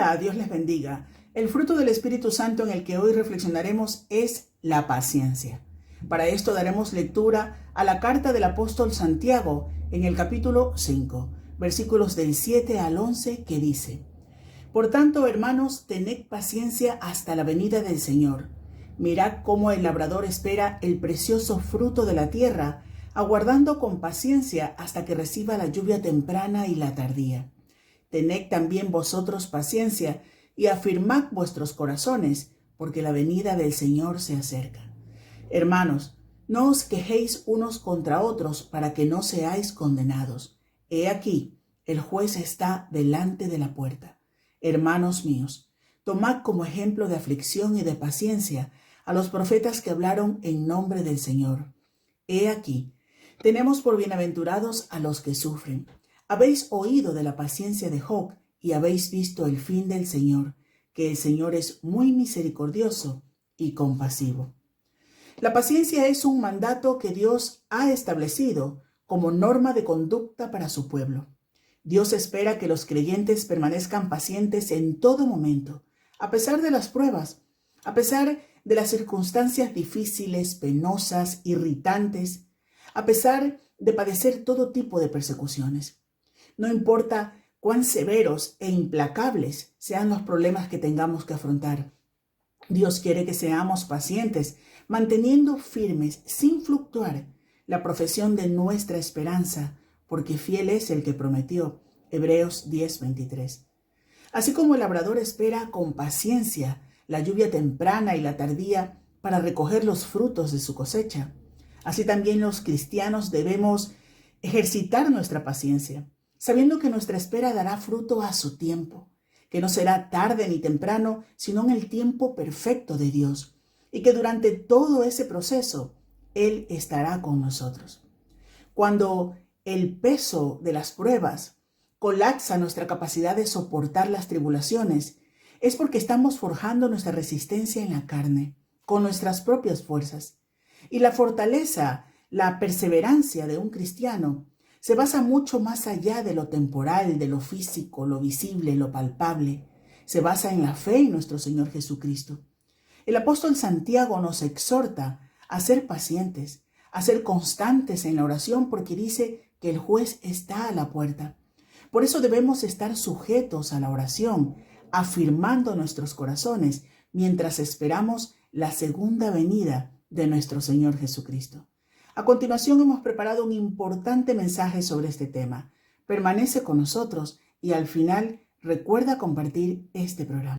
Hola, Dios les bendiga. El fruto del Espíritu Santo en el que hoy reflexionaremos es la paciencia. Para esto daremos lectura a la carta del apóstol Santiago en el capítulo 5, versículos del 7 al 11, que dice: Por tanto, hermanos, tened paciencia hasta la venida del Señor. Mirad cómo el labrador espera el precioso fruto de la tierra, aguardando con paciencia hasta que reciba la lluvia temprana y la tardía. Tened también vosotros paciencia y afirmad vuestros corazones, porque la venida del Señor se acerca. Hermanos, no os quejéis unos contra otros para que no seáis condenados. He aquí, el juez está delante de la puerta. Hermanos míos, tomad como ejemplo de aflicción y de paciencia a los profetas que hablaron en nombre del Señor. He aquí, tenemos por bienaventurados a los que sufren. Habéis oído de la paciencia de Job y habéis visto el fin del Señor, que el Señor es muy misericordioso y compasivo. La paciencia es un mandato que Dios ha establecido como norma de conducta para su pueblo. Dios espera que los creyentes permanezcan pacientes en todo momento, a pesar de las pruebas, a pesar de las circunstancias difíciles, penosas, irritantes, a pesar de padecer todo tipo de persecuciones. No importa cuán severos e implacables sean los problemas que tengamos que afrontar. Dios quiere que seamos pacientes, manteniendo firmes, sin fluctuar, la profesión de nuestra esperanza, porque fiel es el que prometió. Hebreos 10:23. Así como el labrador espera con paciencia la lluvia temprana y la tardía para recoger los frutos de su cosecha, así también los cristianos debemos ejercitar nuestra paciencia, sabiendo que nuestra espera dará fruto a su tiempo, que no será tarde ni temprano, sino en el tiempo perfecto de Dios, y que durante todo ese proceso Él estará con nosotros. Cuando el peso de las pruebas colapsa nuestra capacidad de soportar las tribulaciones, es porque estamos forjando nuestra resistencia en la carne, con nuestras propias fuerzas. Y la fortaleza, la perseverancia de un cristiano se basa mucho más allá de lo temporal, de lo físico, lo visible, lo palpable. Se basa en la fe en nuestro Señor Jesucristo. El apóstol Santiago nos exhorta a ser pacientes, a ser constantes en la oración, porque dice que el juez está a la puerta. Por eso debemos estar sujetos a la oración, afirmando nuestros corazones mientras esperamos la segunda venida de nuestro Señor Jesucristo. A continuación hemos preparado un importante mensaje sobre este tema. Permanece con nosotros y al final recuerda compartir este programa.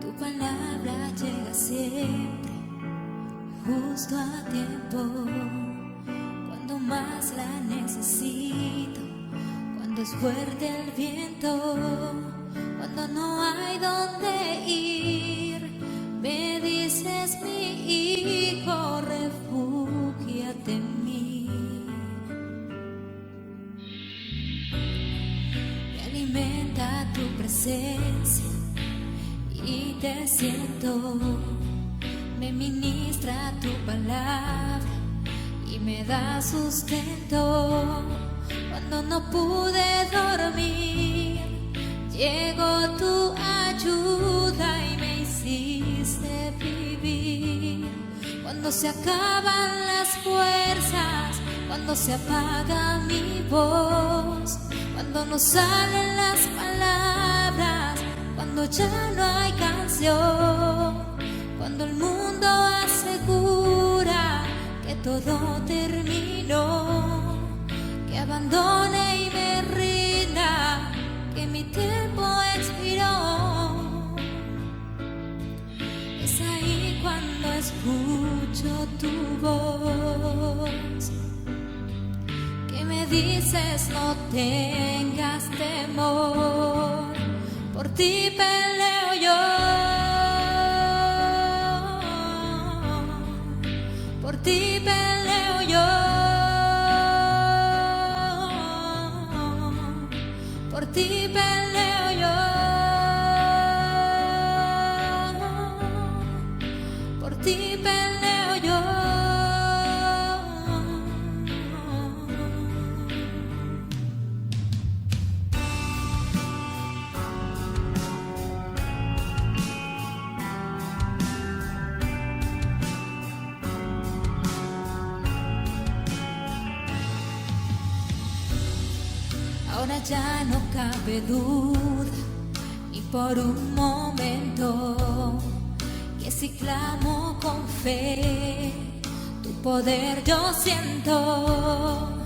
Tu palabra llega siempre justo a tiempo, cuando más la necesito, cuando es fuerte el viento, cuando no hay dónde ir. Me dices, mi hijo, refúgiate en mí. Me alimenta tu presencia y te siento. Me ministra tu palabra y me da sustento. Cuando no pude dormir, llegó tu ayuda y me hiciste vivir. Cuando se acaban las fuerzas, cuando se apaga mi voz, cuando no salen las palabras, cuando ya no hay canción, cuando el mundo asegura que todo terminó, que abandone y me rinda, que mi tiempo expiró. Es ahí cuando escucho tu voz, que me dices no tengas temor, por ti peleo yo. Por ti peleo yo, por ti peleo yo. ahora ya no cabe duda, ni por un momento, que si clamo con fe, tu poder yo siento,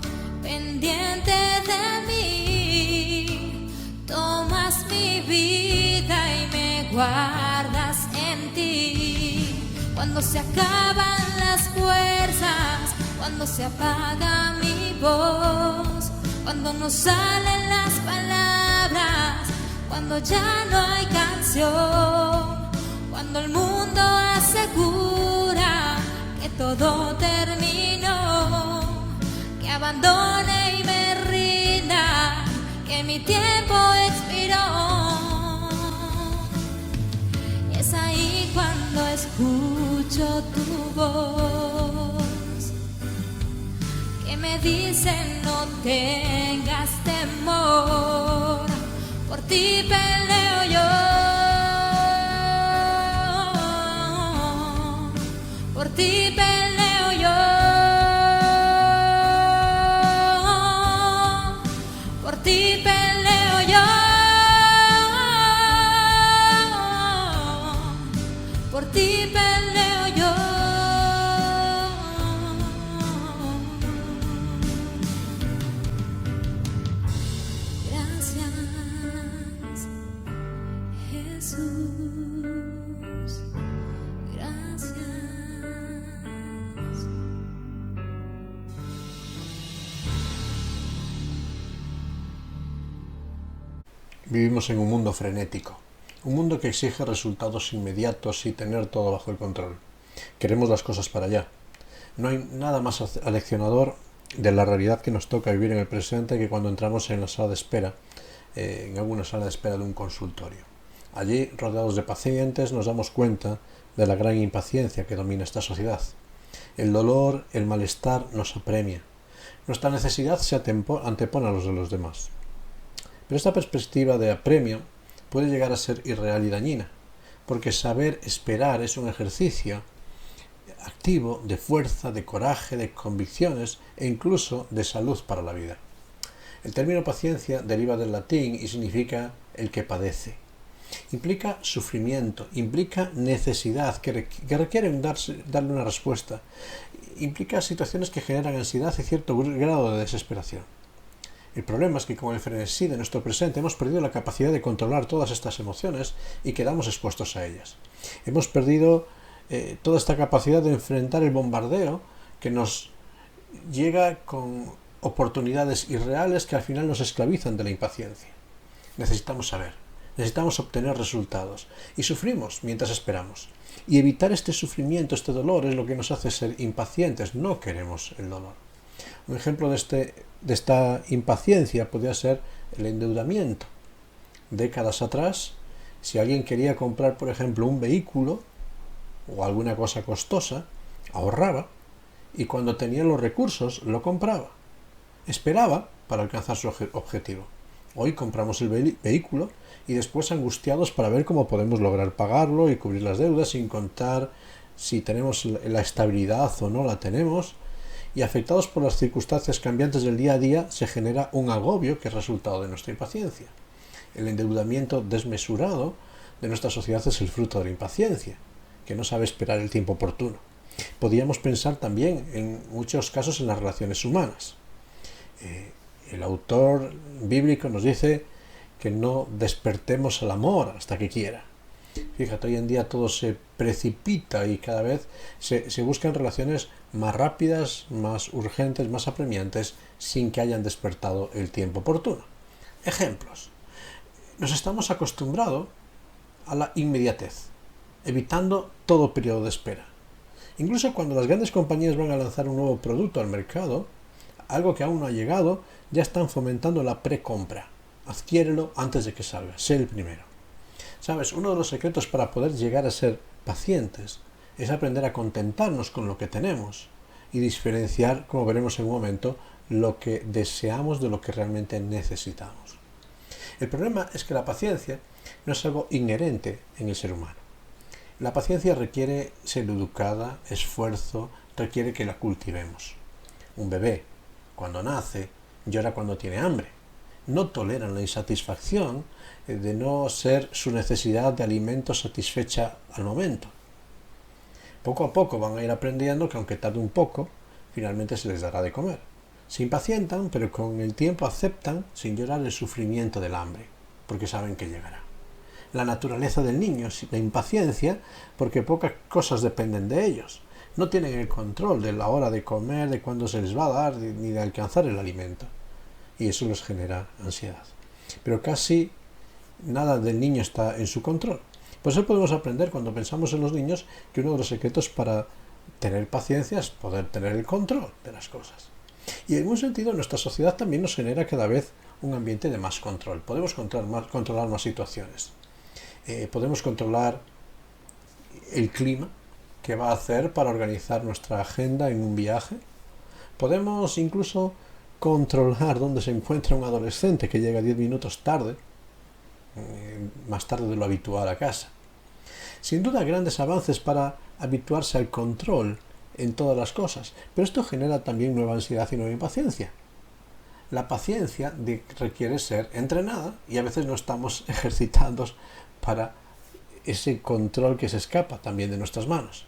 pendiente de mí, tomas mi vida y me guardas en ti. Cuando se acaban las fuerzas, cuando se apaga mi voz, cuando no salen las palabras, cuando ya no hay canción, cuando el mundo asegura que todo terminó, que abandone y me rinda, que mi tiempo expiró. Es ahí cuando escucho tu voz, que me dice no tengas temor, por ti peleo yo, por ti peleo yo, por ti peleo yo, por ti peleo yo. Gracias, Jesús. Gracias. Vivimos en un mundo frenético, un mundo que exige resultados inmediatos y tener todo bajo el control. Queremos las cosas para allá. No hay nada más aleccionador de la realidad que nos toca vivir en el presente que cuando entramos en la sala de espera, en alguna sala de espera de un consultorio. Allí, rodeados de pacientes, nos damos cuenta de la gran impaciencia que domina esta sociedad. El dolor, el malestar nos apremia. Nuestra necesidad se antepone a los de los demás. Pero esta perspectiva de apremio puede llegar a ser irreal y dañina, porque saber esperar es un ejercicio activo de fuerza, de coraje, de convicciones e incluso de salud para la vida. El término paciencia deriva del latín y significa el que padece. Implica sufrimiento, implica necesidad que requieren darle una respuesta, implica situaciones que generan ansiedad y cierto grado de desesperación. El problema es que con el frenesí de nuestro presente hemos perdido la capacidad de controlar todas estas emociones y quedamos expuestos a ellas. Hemos perdido toda esta capacidad de enfrentar el bombardeo que nos llega con oportunidades irreales que al final nos esclavizan de la impaciencia. Necesitamos saber, necesitamos obtener resultados y sufrimos mientras esperamos. Y evitar este sufrimiento, este dolor, es lo que nos hace ser impacientes. No queremos el dolor. Un ejemplo de esta impaciencia podría ser el endeudamiento. Décadas atrás, si alguien quería comprar, por ejemplo, un vehículo o alguna cosa costosa, ahorraba y cuando tenía los recursos lo compraba. Esperaba para alcanzar su objetivo. Hoy compramos el vehículo y después angustiados para ver cómo podemos lograr pagarlo y cubrir las deudas, sin contar si tenemos la estabilidad o no la tenemos. Y afectados por las circunstancias cambiantes del día a día, se genera un agobio que es resultado de nuestra impaciencia. El endeudamiento desmesurado de nuestra sociedad es el fruto de la impaciencia, que no sabe esperar el tiempo oportuno. Podríamos pensar también, en muchos casos, en las relaciones humanas. El autor bíblico nos dice que no despertemos al amor hasta que quiera. Fíjate, hoy en día todo se precipita y cada vez se buscan relaciones más rápidas, más urgentes, más apremiantes, sin que hayan despertado el tiempo oportuno. Ejemplos. Nos estamos acostumbrados a la inmediatez, evitando todo periodo de espera. Incluso cuando las grandes compañías van a lanzar un nuevo producto al mercado, algo que aún no ha llegado, ya están fomentando la precompra. Adquiérelo antes de que salga, sé el primero. ¿Sabes? Uno de los secretos para poder llegar a ser pacientes es aprender a contentarnos con lo que tenemos y diferenciar, como veremos en un momento, lo que deseamos de lo que realmente necesitamos. El problema es que la paciencia no es algo inherente en el ser humano. La paciencia requiere ser educada, esfuerzo, requiere que la cultivemos. Un bebé, cuando nace, llora cuando tiene hambre, no toleran la insatisfacción de no ser su necesidad de alimento satisfecha al momento. Poco a poco van a ir aprendiendo que aunque tarde un poco, finalmente se les dará de comer. Se impacientan, pero con el tiempo aceptan sin llorar el sufrimiento del hambre, porque saben que llegará. La naturaleza del niño es la impaciencia, porque pocas cosas dependen de ellos. No tienen el control de la hora de comer, de cuándo se les va a dar, ni de alcanzar el alimento. Y eso les genera ansiedad. Pero casi nada del niño está en su control. Por eso podemos aprender cuando pensamos en los niños que uno de los secretos para tener paciencia es poder tener el control de las cosas. Y en un sentido nuestra sociedad también nos genera cada vez un ambiente de más control. Podemos controlar más situaciones. Podemos controlar el clima que va a hacer para organizar nuestra agenda en un viaje. Podemos incluso controlar dónde se encuentra un adolescente que llega 10 minutos tarde, más tarde de lo habitual a casa. Sin duda grandes avances para habituarse al control en todas las cosas, pero esto genera también nueva ansiedad y nueva impaciencia. La paciencia requiere ser entrenada y a veces no estamos ejercitados para ese control que se escapa también de nuestras manos.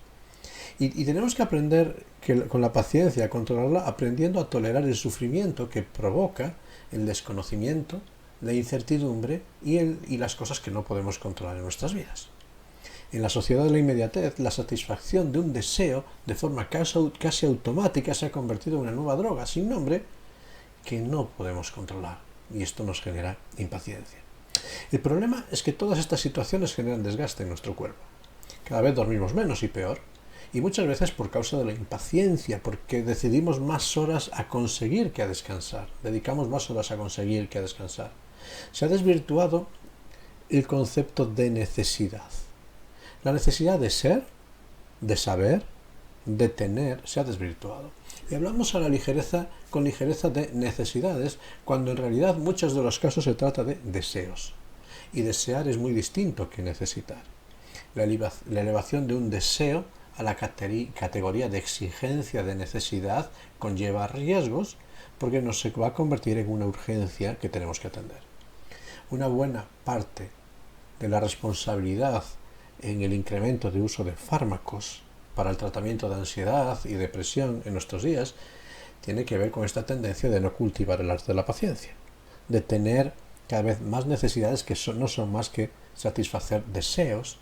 Y tenemos que aprender con la paciencia a controlarla, aprendiendo a tolerar el sufrimiento que provoca el desconocimiento, la incertidumbre y las cosas que no podemos controlar en nuestras vidas. En la sociedad de la inmediatez, la satisfacción de un deseo de forma casi automática se ha convertido en una nueva droga sin nombre que no podemos controlar, y esto nos genera impaciencia. El problema es que todas estas situaciones generan desgaste en nuestro cuerpo. Cada vez dormimos menos y peor, y muchas veces por causa de la impaciencia, porque decidimos más horas a conseguir que a descansar, dedicamos más horas a conseguir que a descansar. Se ha desvirtuado el concepto de necesidad. La necesidad de ser, de saber, de tener, se ha desvirtuado. Y hablamos con ligereza de necesidades, cuando en realidad en muchos de los casos se trata de deseos. Y desear es muy distinto que necesitar. La elevación de un deseo a la categoría de exigencia de necesidad conlleva riesgos, porque nos se va a convertir en una urgencia que tenemos que atender. Una buena parte de la responsabilidad en el incremento de uso de fármacos para el tratamiento de ansiedad y depresión en nuestros días tiene que ver con esta tendencia de no cultivar el arte de la paciencia, de tener cada vez más necesidades que no son más que satisfacer deseos,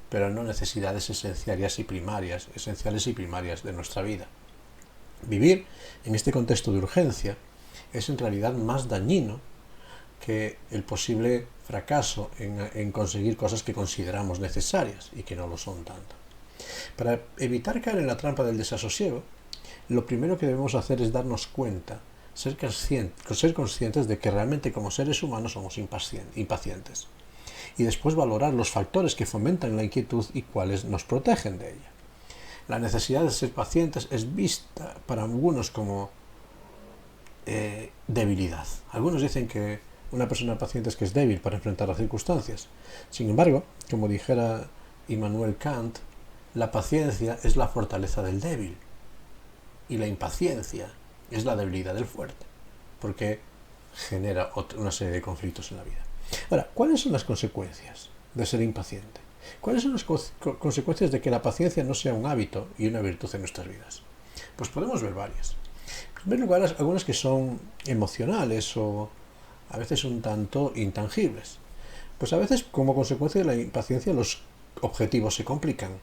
pero no necesidades esenciales y primarias de nuestra vida. Vivir en este contexto de urgencia es en realidad más dañino que el posible fracaso en conseguir cosas que consideramos necesarias y que no lo son tanto. Para evitar caer en la trampa del desasosiego, lo primero que debemos hacer es darnos cuenta, ser conscientes de que realmente como seres humanos somos impacientes, y después valorar los factores que fomentan la inquietud y cuáles nos protegen de ella. La necesidad de ser pacientes es vista para algunos como debilidad. Algunos dicen que una persona paciente es que es débil para enfrentar las circunstancias. Sin embargo, como dijera Immanuel Kant, la paciencia es la fortaleza del débil y la impaciencia es la debilidad del fuerte, porque genera una serie de conflictos en la vida. Ahora, ¿cuáles son las consecuencias de ser impaciente? ¿Cuáles son las consecuencias de que la paciencia no sea un hábito y una virtud en nuestras vidas? Pues podemos ver varias. En primer lugar, algunas que son emocionales o a veces un tanto intangibles. Pues a veces, como consecuencia de la impaciencia, los objetivos se complican.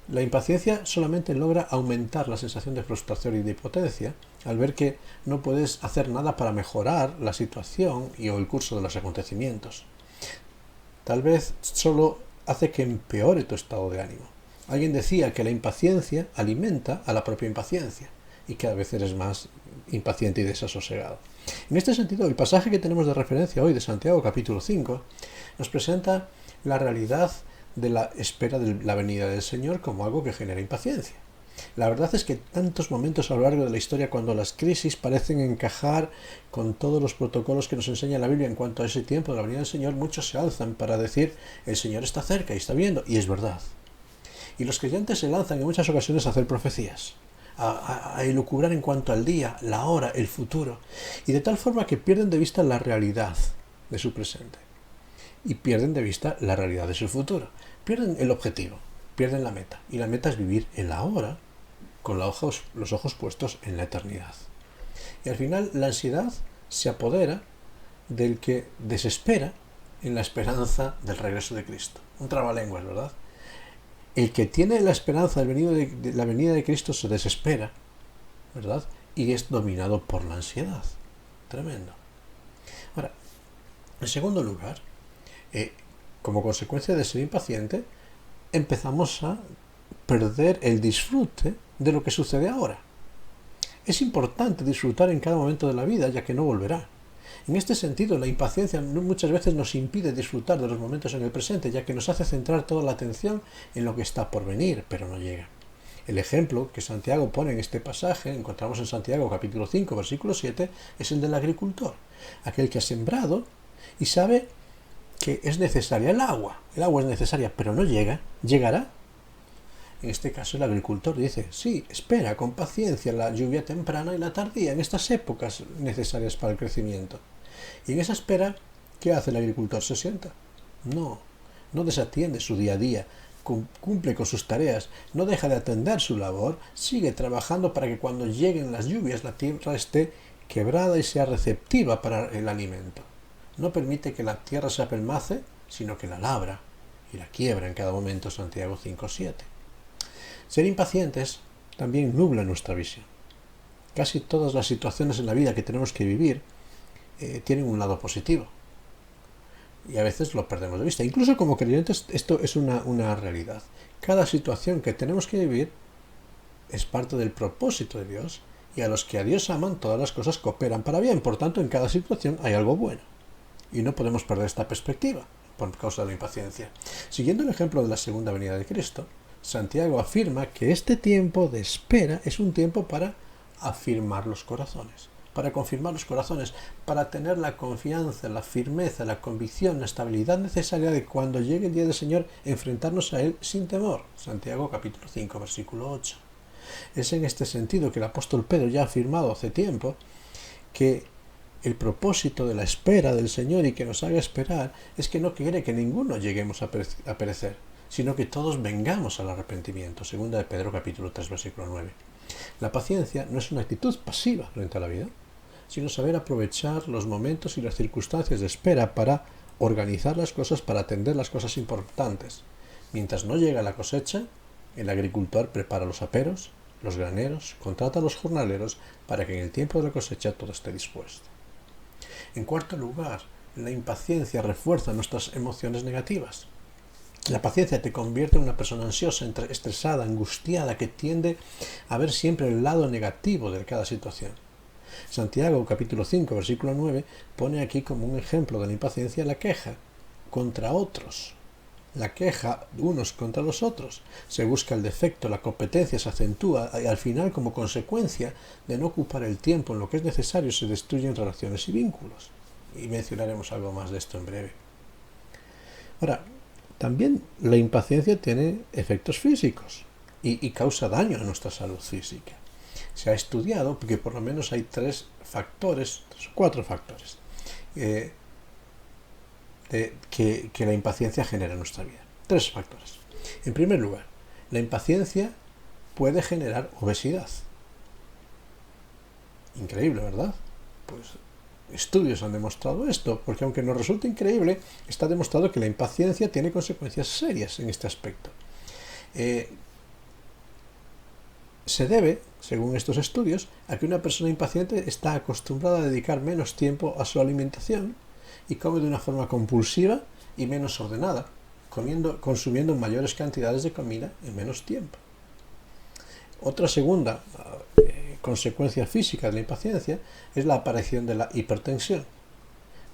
La impaciencia solamente logra aumentar la sensación de frustración y de impotencia al ver que no puedes hacer nada para mejorar la situación o el curso de los acontecimientos. Tal vez solo hace que empeore tu estado de ánimo. Alguien decía que la impaciencia alimenta a la propia impaciencia y cada vez eres más impaciente y desasosegado. En este sentido, el pasaje que tenemos de referencia hoy de Santiago capítulo 5 nos presenta la realidad de la espera de la venida del Señor como algo que genera impaciencia. La verdad es que tantos momentos a lo largo de la historia cuando las crisis parecen encajar con todos los protocolos que nos enseña la Biblia en cuanto a ese tiempo de la venida del Señor, muchos se alzan para decir el Señor está cerca y está viendo, y es verdad. Y los creyentes se lanzan en muchas ocasiones a hacer profecías, a elucubrar en cuanto al día, la hora, el futuro, y de tal forma que pierden de vista la realidad de su presente y pierden de vista la realidad de su futuro. Pierden el objetivo, pierden la meta, y la meta es vivir en la hora con los ojos puestos en la eternidad. Y al final la ansiedad se apodera del que desespera en la esperanza del regreso de Cristo. Un trabalenguas, ¿verdad? El que tiene la esperanza de la venida de Cristo se desespera, ¿verdad? Y es dominado por la ansiedad. Tremendo. Ahora, en segundo lugar, como consecuencia de ser impaciente, empezamos a perder el disfrute de lo que sucede ahora. Es importante disfrutar en cada momento de la vida, ya que no volverá. En este sentido, la impaciencia muchas veces nos impide disfrutar de los momentos en el presente, ya que nos hace centrar toda la atención en lo que está por venir, pero no llega. El ejemplo que Santiago pone en este pasaje, encontramos en Santiago capítulo 5, versículo 7, es el del agricultor, aquel que ha sembrado y sabe que es necesaria el agua. El agua es necesaria, pero no llega. ¿Llegará? En este caso el agricultor dice, sí, espera con paciencia la lluvia temprana y la tardía en estas épocas necesarias para el crecimiento. Y en esa espera, ¿qué hace el agricultor? ¿Se sienta? No desatiende su día a día, cumple con sus tareas, no deja de atender su labor, sigue trabajando para que cuando lleguen las lluvias la tierra esté quebrada y sea receptiva para el alimento. No permite que la tierra se apelmace, sino que la labra y la quiebra en cada momento. Santiago 5:7. Ser impacientes también nubla nuestra visión. Casi todas las situaciones en la vida que tenemos que vivir tienen un lado positivo. Y a veces lo perdemos de vista. Incluso como creyentes esto es una realidad. Cada situación que tenemos que vivir es parte del propósito de Dios, y a los que a Dios aman todas las cosas cooperan para bien. Por tanto, en cada situación hay algo bueno. Y no podemos perder esta perspectiva por causa de la impaciencia. Siguiendo el ejemplo de la segunda venida de Cristo, Santiago afirma que este tiempo de espera es un tiempo para afirmar los corazones, para confirmar los corazones, para tener la confianza, la firmeza, la convicción, la estabilidad necesaria de cuando llegue el día del Señor enfrentarnos a Él sin temor. Santiago capítulo 5, versículo 8. Es en este sentido que el apóstol Pedro ya ha afirmado hace tiempo que el propósito de la espera del Señor y que nos haga esperar es que no quiere que ninguno lleguemos a perecer, sino que todos vengamos al arrepentimiento. Segunda de Pedro capítulo 3, versículo 9. La paciencia no es una actitud pasiva frente a la vida, sino saber aprovechar los momentos y las circunstancias de espera para organizar las cosas, para atender las cosas importantes. Mientras no llega la cosecha, el agricultor prepara los aperos, los graneros, contrata a los jornaleros para que en el tiempo de la cosecha todo esté dispuesto. En cuarto lugar, la impaciencia refuerza nuestras emociones negativas. La paciencia te convierte en una persona ansiosa, estresada, angustiada, que tiende a ver siempre el lado negativo de cada situación. Santiago capítulo 5, versículo 9, pone aquí como un ejemplo de la impaciencia la queja contra otros. La queja unos contra los otros. Se busca el defecto, la competencia se acentúa y al final, como consecuencia de no ocupar el tiempo en lo que es necesario, se destruyen relaciones y vínculos. Y mencionaremos algo más de esto en breve. Ahora, también la impaciencia tiene efectos físicos y causa daño a nuestra salud física. Se ha estudiado que por lo menos hay 4 factores que la impaciencia genera en nuestra vida. 3 factores. En primer lugar, la impaciencia puede generar obesidad. Increíble, ¿verdad? Pues estudios han demostrado esto, porque aunque nos resulte increíble, está demostrado que la impaciencia tiene consecuencias serias en este aspecto. Se debe, según estos estudios, a que una persona impaciente está acostumbrada a dedicar menos tiempo a su alimentación y come de una forma compulsiva y menos ordenada, consumiendo mayores cantidades de comida en menos tiempo. Otra segunda consecuencia física de la impaciencia es la aparición de la hipertensión.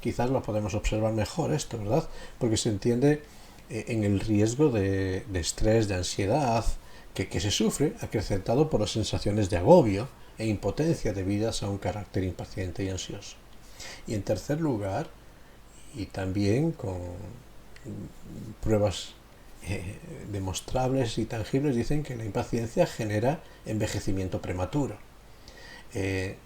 Quizás lo podemos observar mejor esto, ¿verdad? Porque se entiende en el riesgo de estrés, de ansiedad, que se sufre, acrecentado por las sensaciones de agobio e impotencia debidas a un carácter impaciente y ansioso. Y en tercer lugar, y también con pruebas demostrables y tangibles dicen que la impaciencia genera envejecimiento prematuro.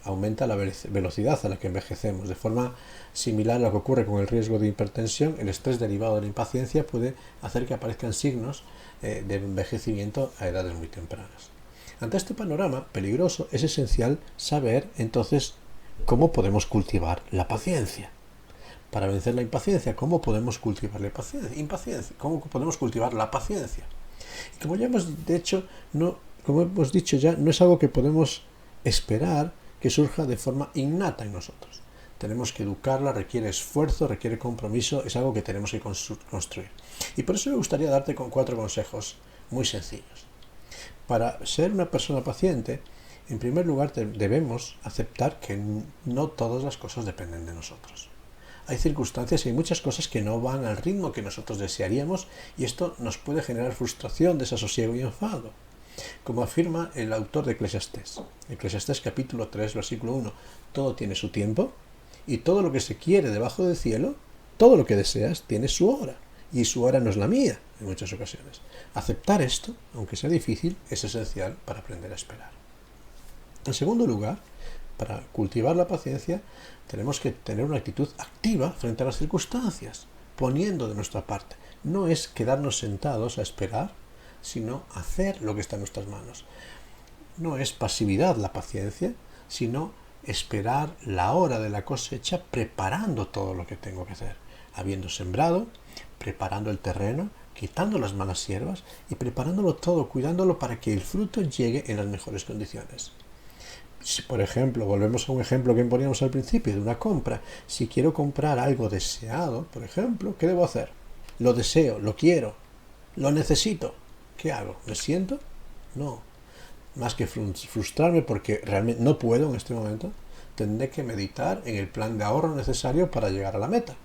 Aumenta la velocidad a la que envejecemos. De forma similar a lo que ocurre con el riesgo de hipertensión, el estrés derivado de la impaciencia puede hacer que aparezcan signos de envejecimiento a edades muy tempranas. Ante este panorama peligroso es esencial saber entonces cómo podemos cultivar la paciencia. Para vencer la impaciencia, ¿cómo podemos cultivar la impaciencia? ¿Cómo podemos cultivar la paciencia? Y como hemos dicho ya, no es algo que podemos esperar que surja de forma innata en nosotros. Tenemos que educarla, requiere esfuerzo, requiere compromiso, es algo que tenemos que construir. Y por eso me gustaría darte 4 consejos muy sencillos. Para ser una persona paciente, en primer lugar debemos aceptar que no todas las cosas dependen de nosotros. Hay circunstancias y hay muchas cosas que no van al ritmo que nosotros desearíamos y esto nos puede generar frustración, desasosiego y enfado. Como afirma el autor de Eclesiastés capítulo 3, versículo 1, todo tiene su tiempo y todo lo que se quiere debajo del cielo, todo lo que deseas, tiene su hora. Y su hora no es la mía en muchas ocasiones. Aceptar esto, aunque sea difícil, es esencial para aprender a esperar. En segundo lugar, para cultivar la paciencia, tenemos que tener una actitud activa frente a las circunstancias, poniendo de nuestra parte. No es quedarnos sentados a esperar, sino hacer lo que está en nuestras manos. No es pasividad la paciencia, sino esperar la hora de la cosecha preparando todo lo que tengo que hacer. Habiendo sembrado, preparando el terreno, quitando las malas hierbas y preparándolo todo, cuidándolo para que el fruto llegue en las mejores condiciones. Si, por ejemplo, volvemos a un ejemplo que poníamos al principio de una compra, si quiero comprar algo deseado, por ejemplo, ¿qué debo hacer? Lo deseo, lo quiero, lo necesito. ¿Qué hago? ¿Me siento? No. Más que frustrarme porque realmente no puedo en este momento, tendré que meditar en el plan de ahorro necesario para llegar a la meta.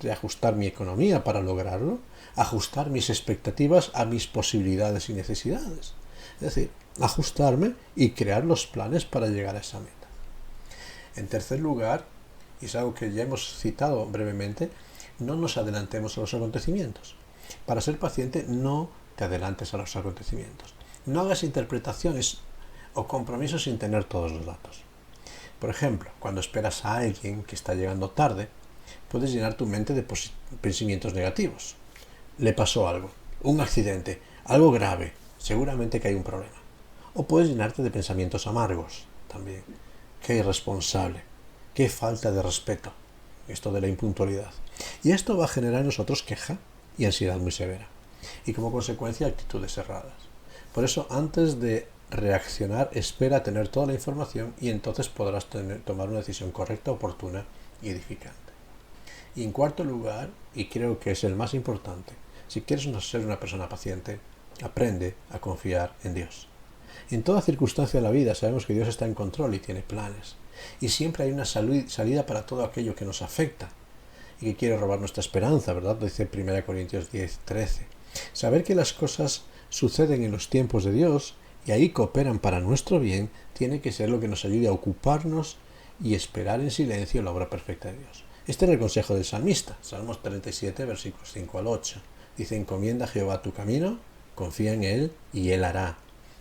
Reajustar mi economía para lograrlo, ajustar mis expectativas a mis posibilidades y necesidades. Es decir, ajustarme y crear los planes para llegar a esa meta. En tercer lugar, y es algo que ya hemos citado brevemente, no nos adelantemos a los acontecimientos. Para ser paciente, no te adelantes a los acontecimientos. No hagas interpretaciones o compromisos sin tener todos los datos. Por ejemplo, cuando esperas a alguien que está llegando tarde, puedes llenar tu mente de pensamientos negativos. Le pasó algo, un accidente, algo grave, seguramente que hay un problema. O puedes llenarte de pensamientos amargos también. Qué irresponsable, qué falta de respeto, esto de la impuntualidad. Y esto va a generar en nosotros queja y ansiedad muy severa. Y como consecuencia actitudes erradas. Por eso antes de reaccionar espera a tener toda la información y entonces podrás tomar una decisión correcta, oportuna y edificante. Y en cuarto lugar, y creo que es el más importante, si quieres ser una persona paciente, aprende a confiar en Dios. En toda circunstancia de la vida sabemos que Dios está en control y tiene planes. Y siempre hay una salida para todo aquello que nos afecta y que quiere robar nuestra esperanza, ¿verdad? Dice 1 Corintios 10:13. Saber que las cosas suceden en los tiempos de Dios y ahí cooperan para nuestro bien, tiene que ser lo que nos ayude a ocuparnos y esperar en silencio la obra perfecta de Dios. Este es el consejo del salmista, Salmos 37, versículos 5 al 8. Dice, encomienda a Jehová tu camino, confía en Él y Él hará.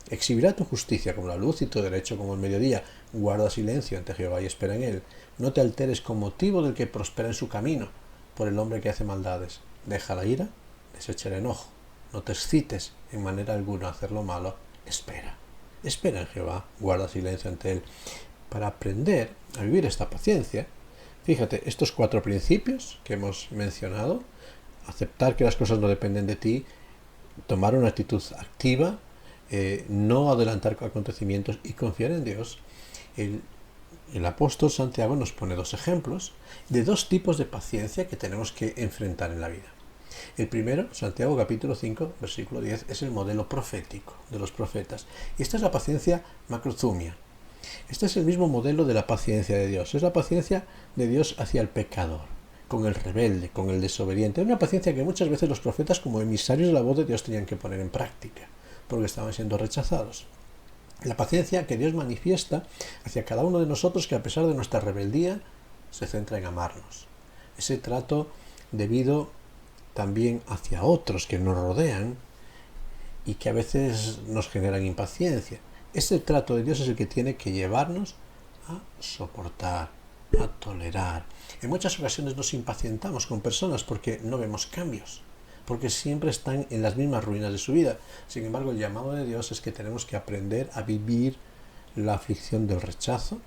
Exhibirá tu justicia como la luz y tu derecho como el mediodía. Guarda silencio ante Jehová y espera en Él. No te alteres con motivo del que prospera en su camino, por el hombre que hace maldades. Deja la ira, desecha el enojo. No te excites en manera alguna a hacer lo malo. Espera. Espera en Jehová, guarda silencio ante Él. Para aprender a vivir esta paciencia, fíjate, estos 4 principios que hemos mencionado, aceptar que las cosas no dependen de ti, tomar una actitud activa, no adelantar acontecimientos y confiar en Dios. El apóstol Santiago nos pone 2 ejemplos de 2 tipos de paciencia que tenemos que enfrentar en la vida. El primero, Santiago capítulo 5, versículo 10, es el modelo profético de los profetas. Y esta es la paciencia macrozumia. Este es el mismo modelo de la paciencia de Dios. Es la paciencia de Dios hacia el pecador, con el rebelde, con el desobediente. Es una paciencia que muchas veces los profetas, como emisarios de la voz de Dios, tenían que poner en práctica, porque estaban siendo rechazados. La paciencia que Dios manifiesta hacia cada uno de nosotros, que a pesar de nuestra rebeldía, se centra en amarnos. Ese trato debido también hacia otros que nos rodean y que a veces nos generan impaciencia. Este trato de Dios es el que tiene que llevarnos a soportar, a tolerar. En muchas ocasiones nos impacientamos con personas porque no vemos cambios, porque siempre están en las mismas ruinas de su vida. Sin embargo, el llamado de Dios es que tenemos que aprender a vivir la aflicción del rechazo,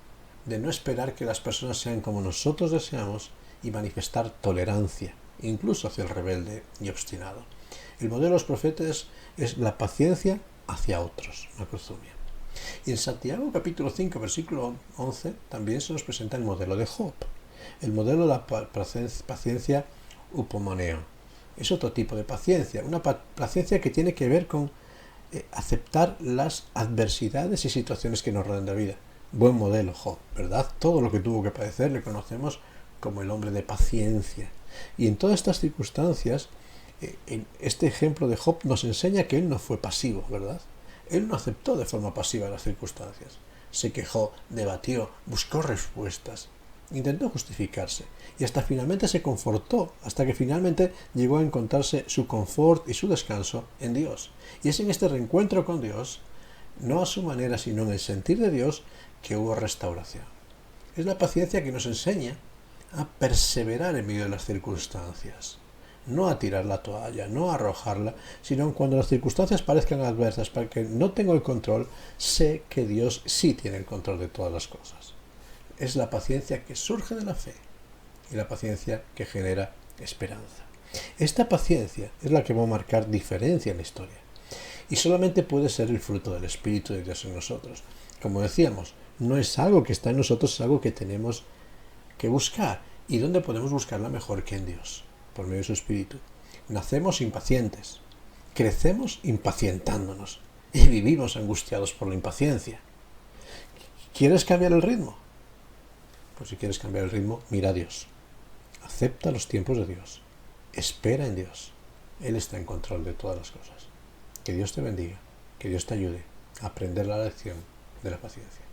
de no esperar que las personas sean como nosotros deseamos y manifestar tolerancia, incluso hacia el rebelde y obstinado. El modelo de los profetas es la paciencia hacia otros, macrozumia. Y en Santiago capítulo 5, versículo 11, también se nos presenta el modelo de Job. El modelo de la paciencia upomoneo. Es otro tipo de paciencia, una paciencia que tiene que ver con aceptar las adversidades y situaciones que nos rodean de la vida. Buen modelo Job, ¿verdad? Todo lo que tuvo que padecer le conocemos como el hombre de paciencia. Y en todas estas circunstancias, en este ejemplo de Job nos enseña que él no fue pasivo, ¿verdad? Él no aceptó de forma pasiva las circunstancias. Se quejó, debatió, buscó respuestas, intentó justificarse y hasta finalmente se confortó, hasta que finalmente llegó a encontrarse su confort y su descanso en Dios. Y es en este reencuentro con Dios, no a su manera sino en el sentir de Dios, que hubo restauración. Es la paciencia que nos enseña a perseverar en medio de las circunstancias, no a tirar la toalla, no a arrojarla, sino cuando las circunstancias parezcan adversas, para que no tengo el control, sé que Dios sí tiene el control de todas las cosas. Es la paciencia que surge de la fe y la paciencia que genera esperanza. Esta paciencia es la que va a marcar diferencia en la historia y solamente puede ser el fruto del Espíritu de Dios en nosotros. Como decíamos, no es algo que está en nosotros, es algo que tenemos que buscar. ¿Y dónde podemos buscarla mejor que en Dios? Por medio de su Espíritu. Nacemos impacientes, crecemos impacientándonos y vivimos angustiados por la impaciencia. ¿Quieres cambiar el ritmo? Pues si quieres cambiar el ritmo, mira a Dios. Acepta los tiempos de Dios. Espera en Dios. Él está en control de todas las cosas. Que Dios te bendiga, que Dios te ayude a aprender la lección de la paciencia.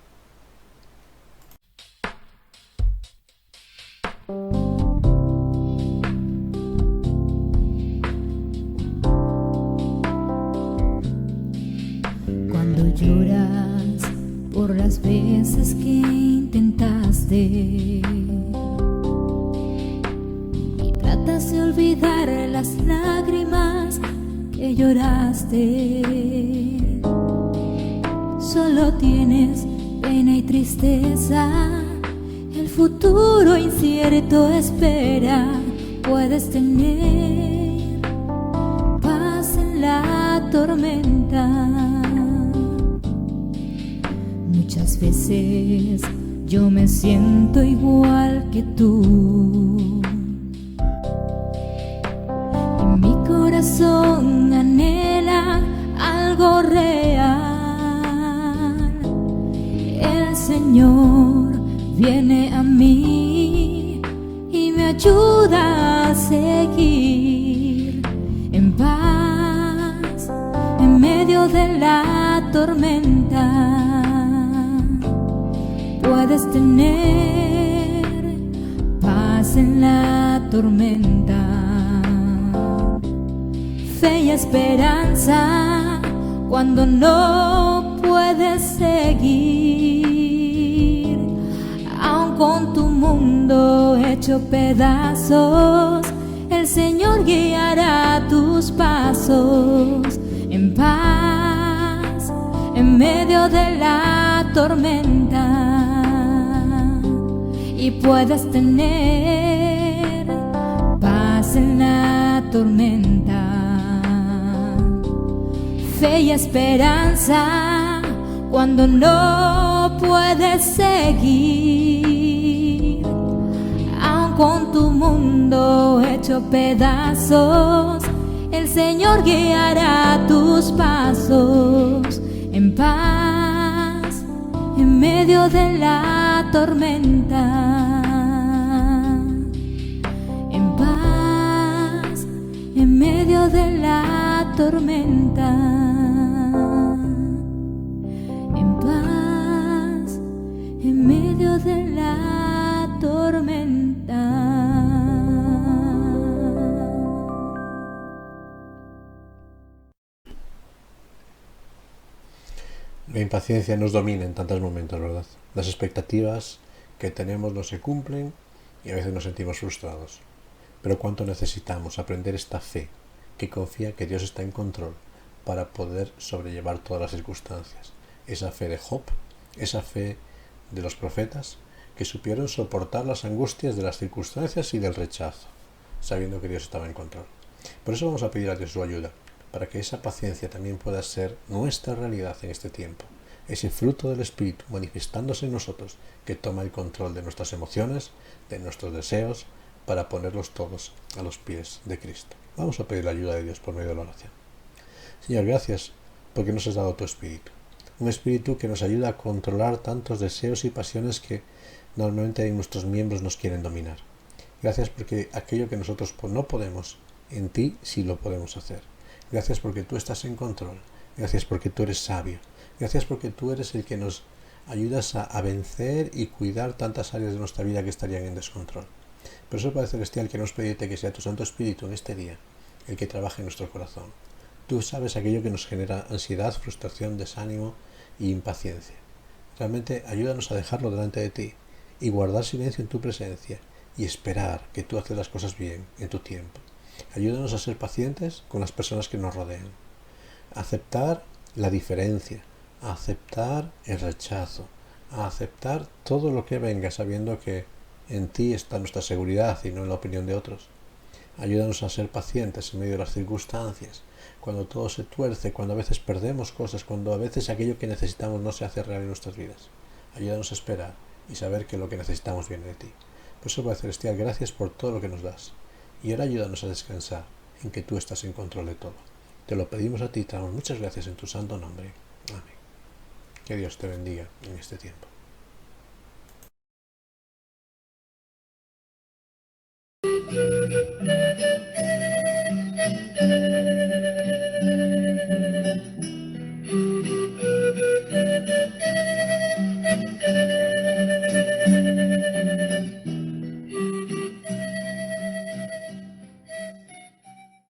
Cuando lloras por las veces que intentaste y tratas de olvidar las lágrimas que lloraste, solo tienes pena y tristeza, el futuro incierto espera, puedes tener paz en la tormenta. Muchas veces yo me siento igual que tú y mi corazón anhela algo real. El Señor viene a mí y me ayuda a seguir en paz en medio de la tormenta. Puedes tener paz en la tormenta, fe y esperanza cuando no puedes seguir. Aun con tu mundo hecho pedazos, el Señor guiará tus pasos en paz en medio de la tormenta. Y puedes tener paz en la tormenta, fe y esperanza cuando no puedes seguir. Aun con tu mundo hecho pedazos, el Señor guiará tus pasos en paz en medio de la tormenta. En paz en medio de la tormenta. En paz en medio de la tormenta. La impaciencia nos domina en tantos momentos, ¿verdad? Las expectativas que tenemos no se cumplen y a veces nos sentimos frustrados. Pero cuánto necesitamos aprender esta fe que confía que Dios está en control para poder sobrellevar todas las circunstancias. Esa fe de Job, esa fe de los profetas que supieron soportar las angustias de las circunstancias y del rechazo, sabiendo que Dios estaba en control. Por eso vamos a pedir a Dios su ayuda, para que esa paciencia también pueda ser nuestra realidad en este tiempo. Ese fruto del Espíritu manifestándose en nosotros, que toma el control de nuestras emociones, de nuestros deseos, para ponerlos todos a los pies de Cristo. Vamos a pedir la ayuda de Dios por medio de la oración. Señor, gracias porque nos has dado tu Espíritu. Un Espíritu que nos ayuda a controlar tantos deseos y pasiones que normalmente en nuestros miembros nos quieren dominar. Gracias porque aquello que nosotros no podemos, en ti sí lo podemos hacer. Gracias porque tú estás en control. Gracias porque tú eres sabio. Gracias porque tú eres el que nos ayudas a vencer y cuidar tantas áreas de nuestra vida que estarían en descontrol. Por eso, Padre Celestial, queremos pedirte que sea tu Santo Espíritu en este día el que trabaje en nuestro corazón. Tú sabes aquello que nos genera ansiedad, frustración, desánimo y impaciencia. Realmente ayúdanos a dejarlo delante de ti y guardar silencio en tu presencia y esperar que tú haces las cosas bien en tu tiempo. Ayúdanos a ser pacientes con las personas que nos rodean, a aceptar la diferencia, a aceptar el rechazo, a aceptar todo lo que venga sabiendo que en ti está nuestra seguridad y no en la opinión de otros. Ayúdanos a ser pacientes en medio de las circunstancias, cuando todo se tuerce, cuando a veces perdemos cosas, cuando a veces aquello que necesitamos no se hace real en nuestras vidas. Ayúdanos a esperar y saber que lo que necesitamos viene de ti. Por eso, Padre Celestial, gracias por todo lo que nos das. Y ahora ayúdanos a descansar en que tú estás en control de todo. Te lo pedimos a ti y te damos muchas gracias en tu santo nombre. Amén. Que Dios te bendiga en este tiempo.